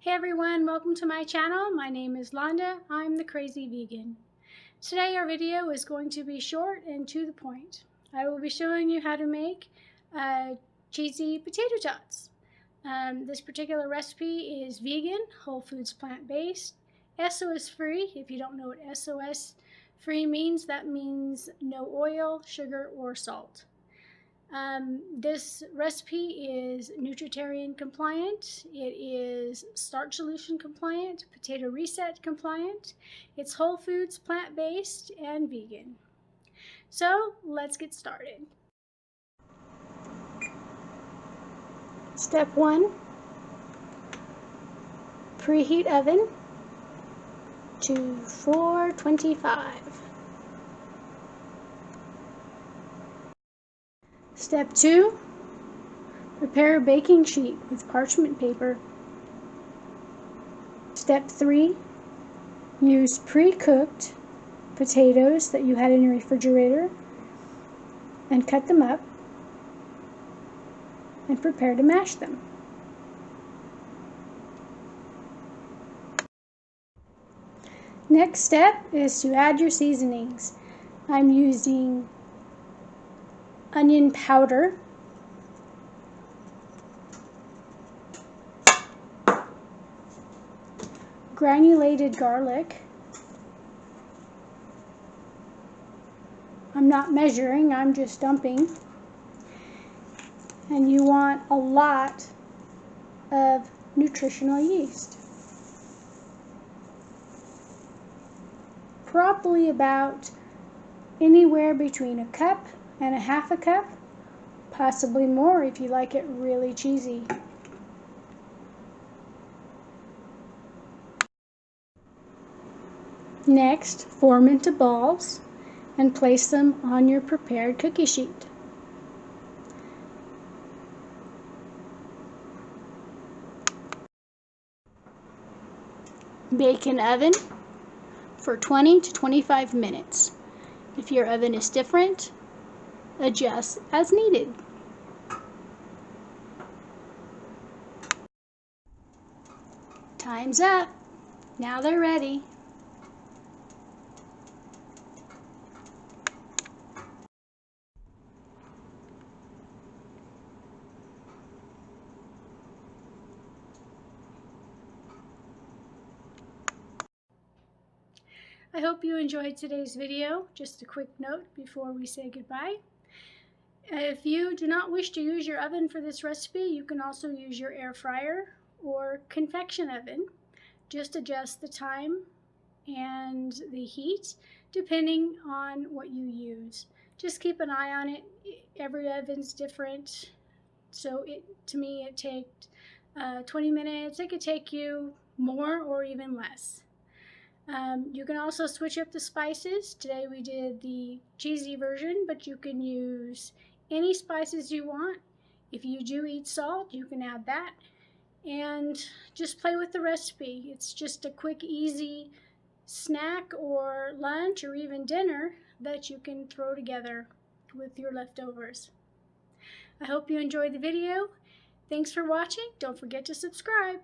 Hey everyone, welcome to my channel. My name is Londa. I'm the Crazy Vegan. Today our video is going to be short and to the point. I will be showing you how to make cheesy potato tots. This particular recipe is vegan, whole foods plant-based, SOS free. If you don't know what SOS free means, that means no oil, sugar, or salt. This recipe is nutritarian compliant, it is starch solution compliant, potato reset compliant, it's whole foods, plant-based, and vegan. So let's get started. Step 1, preheat oven to 425. Step 2, prepare a baking sheet with parchment paper. Step 3, use pre-cooked potatoes that you had in your refrigerator and cut them up and prepare to mash them. Next step is to add your seasonings. I'm using onion powder, granulated garlic. I'm not measuring, I'm just dumping. And you want a lot of nutritional yeast. Probably about anywhere between a cup and a half a cup, possibly more if you like it really cheesy. Next, form into balls and place them on your prepared cookie sheet. Bake in oven for 20 to 25 minutes. If your oven is different, adjust as needed. Time's up. Now they're ready. I hope you enjoyed today's video. Just a quick note before we say goodbye. If you do not wish to use your oven for this recipe, you can also use your air fryer or convection oven. Just adjust the time and the heat depending on what you use. Just keep an eye on it. Every oven's different. So to me it takes 20 minutes. It could take you more or even less. You can also switch up the spices. Today we did the cheesy version, but you can use any spices you want. If you do eat salt, you can add that. And just play with the recipe. It's just a quick, easy snack or lunch or even dinner that you can throw together with your leftovers. I hope you enjoyed the video. Thanks for watching. Don't forget to subscribe.